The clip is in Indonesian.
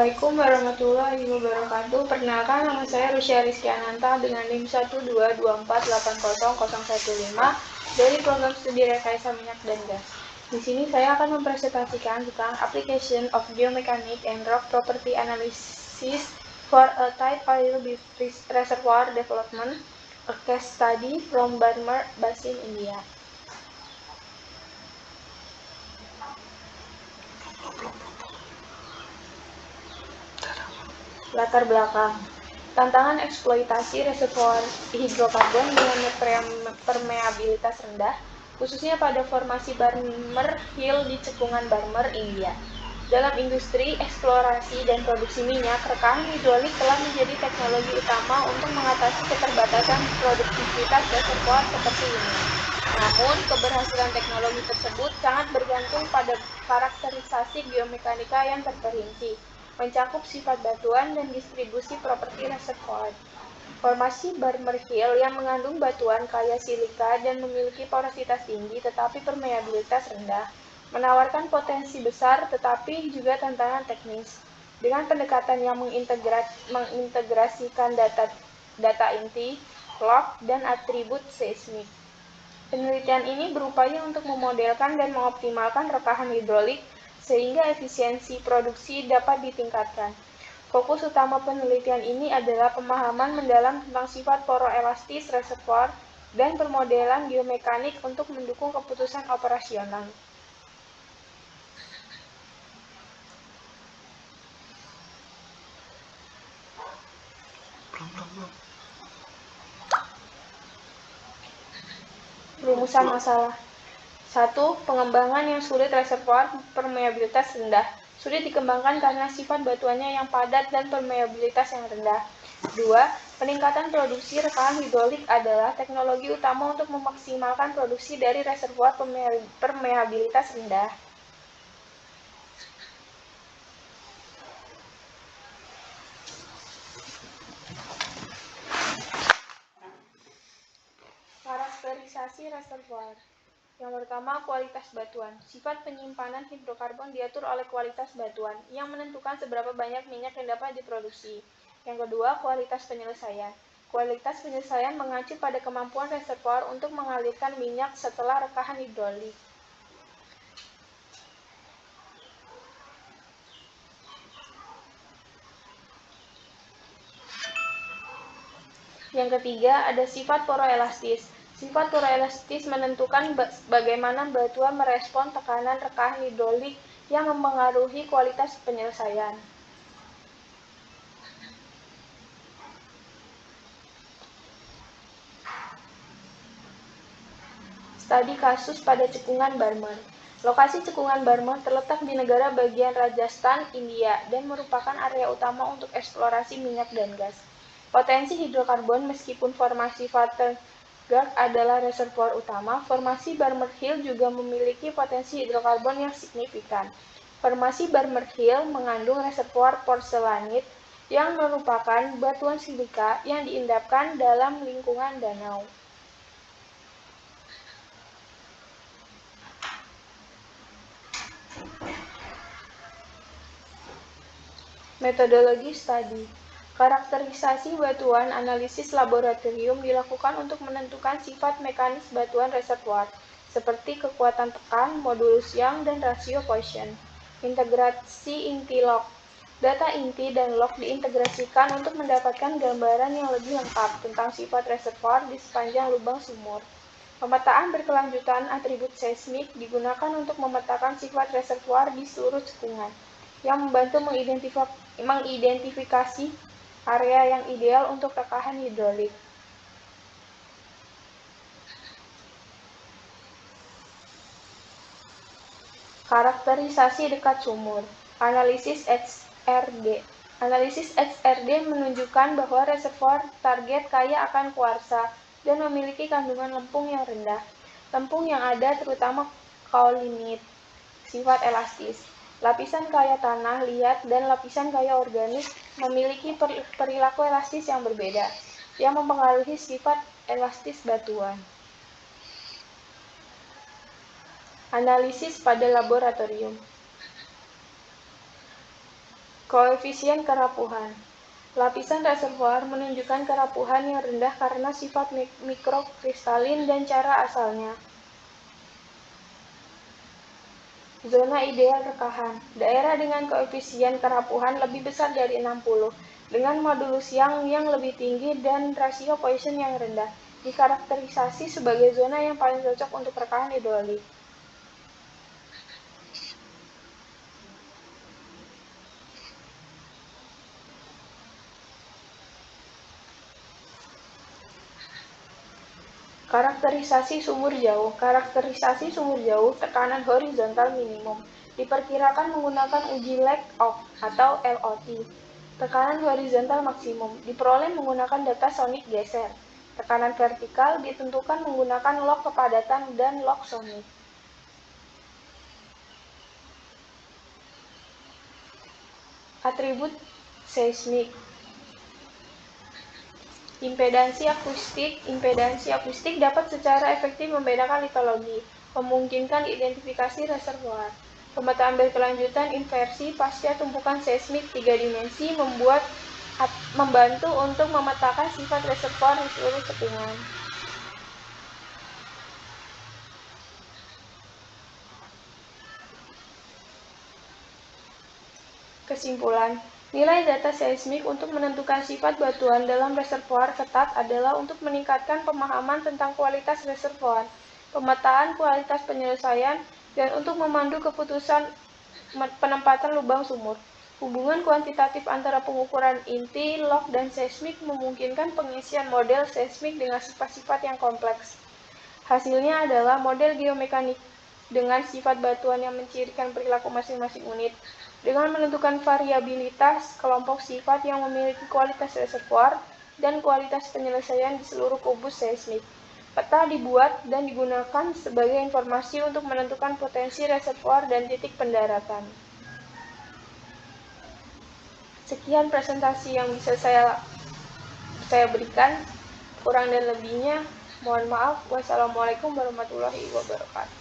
Assalamualaikum warahmatullahi wabarakatuh. Perkenalkan, nama saya Rusya Rizky Ananta dengan NIM 12248800115 dari program studi rekayasa minyak dan gas. Di sini saya akan mempresentasikan tentang Application of Geomechanics and Rock Property Analysis for a Tight Oil Reservoir Development, a case study from Barmer Basin, India. Latar belakang. Tantangan eksploitasi reservoir hidrokarbon dengan permeabilitas rendah, khususnya pada formasi Barmer Hill di cekungan Barmer, India. Dalam industri eksplorasi dan produksi minyak, rekahan hidrolik telah menjadi teknologi utama untuk mengatasi keterbatasan produktivitas reservoir seperti ini. Namun, keberhasilan teknologi tersebut sangat bergantung pada karakterisasi geomekanika yang terperinci, mencakup sifat batuan dan distribusi properti reservoir. Formasi Barmer Hill yang mengandung batuan kaya silika dan memiliki porositas tinggi tetapi permeabilitas rendah, menawarkan potensi besar tetapi juga tantangan teknis. Dengan pendekatan yang mengintegrasikan data inti, log, dan atribut seismik. Penelitian ini berupaya untuk memodelkan dan mengoptimalkan rekahan hidrolik sehingga efisiensi produksi dapat ditingkatkan. Fokus utama penelitian ini adalah pemahaman mendalam tentang sifat poroelastis reservoir dan permodelan geomekanik untuk mendukung keputusan operasional. Rumusan masalah. 1. Pengembangan yang sulit reservoir permeabilitas rendah. Sulit dikembangkan karena sifat batuannya yang padat dan permeabilitas yang rendah. 2. Peningkatan produksi rekahan hidrolik adalah teknologi utama untuk memaksimalkan produksi dari reservoir permeabilitas rendah. Karakterisasi reservoir. Yang pertama, kualitas batuan. Sifat penyimpanan hidrokarbon diatur oleh kualitas batuan, yang menentukan seberapa banyak minyak yang dapat diproduksi. Yang kedua, kualitas penyelesaian. Kualitas penyelesaian mengacu pada kemampuan reservoir untuk mengalirkan minyak setelah rekahan hidrolik. Yang ketiga, ada sifat poroelastis. Sifat poroelastis menentukan bagaimana batuan merespon tekanan rekahan hidrolik yang mempengaruhi kualitas penyelesaian. Studi kasus pada cekungan Barmer. Lokasi cekungan Barmer terletak di negara bagian Rajasthan, India, dan merupakan area utama untuk eksplorasi minyak dan gas. Potensi hidrokarbon meskipun formasi Vattenberg adalah reservoir utama, formasi Barmer Hill juga memiliki potensi hidrokarbon yang signifikan. Formasi Barmer Hill mengandung reservoir porselanit yang merupakan batuan silika yang diendapkan dalam lingkungan danau. Metodologi studi. Karakterisasi batuan analisis laboratorium dilakukan untuk menentukan sifat mekanis batuan reservoir, seperti kekuatan tekan, modulus Young, dan rasio Poisson. Integrasi inti log. Data inti dan log diintegrasikan untuk mendapatkan gambaran yang lebih lengkap tentang sifat reservoir di sepanjang lubang sumur. Pemetaan berkelanjutan atribut seismik digunakan untuk memetakan sifat reservoir di seluruh cekungan, yang membantu mengidentifikasi area yang ideal untuk rekahan hidrolik. Karakterisasi dekat sumur. Analisis HRD. Analisis HRD menunjukkan bahwa reservoir target kaya akan kuarsa dan memiliki kandungan lempung yang rendah. Lempung yang ada terutama kaolinit, sifat elastis. Lapisan kaya tanah liat dan lapisan kaya organik memiliki perilaku elastis yang berbeda, yang mempengaruhi sifat elastis batuan. Analisis pada laboratorium. Koefisien kerapuhan. Lapisan reservoir menunjukkan kerapuhan yang rendah karena sifat mikrokristalin dan cara asalnya. Zona ideal rekahan. Daerah dengan koefisien kerapuhan lebih besar dari 60, dengan modulus yang lebih tinggi dan rasio Poisson yang rendah, dikarakterisasi sebagai zona yang paling cocok untuk rekahan hidrolik. Karakterisasi sumur jauh. Karakterisasi sumur jauh tekanan horizontal minimum diperkirakan menggunakan uji Lakoff atau LOT. Tekanan horizontal maksimum diperoleh menggunakan data sonik geser. Tekanan vertikal ditentukan menggunakan log kepadatan dan log sonik. Atribut seismik. Impedansi akustik dapat secara efektif membedakan litologi, memungkinkan identifikasi reservoir. Pemetaan berkelanjutan inversi pasca tumpukan seismik 3 dimensi membantu untuk memetakan sifat reservoir di seluruh cekungan. Kesimpulan, nilai data seismik untuk menentukan sifat batuan dalam reservoir ketat adalah untuk meningkatkan pemahaman tentang kualitas reservoir, pemetaan kualitas penyelesaian, dan untuk memandu keputusan penempatan lubang sumur. Hubungan kuantitatif antara pengukuran inti, log, dan seismik memungkinkan pengisian model seismik dengan sifat-sifat yang kompleks. Hasilnya adalah model geomekanik dengan sifat batuan yang mencirikan perilaku masing-masing unit, dengan menentukan variabilitas kelompok sifat yang memiliki kualitas reservoir dan kualitas penyelesaian di seluruh kubus seismik. Peta dibuat dan digunakan sebagai informasi untuk menentukan potensi reservoir dan titik pendaratan. Sekian presentasi yang bisa saya berikan. Kurang dan lebihnya mohon maaf. Wassalamualaikum warahmatullahi wabarakatuh.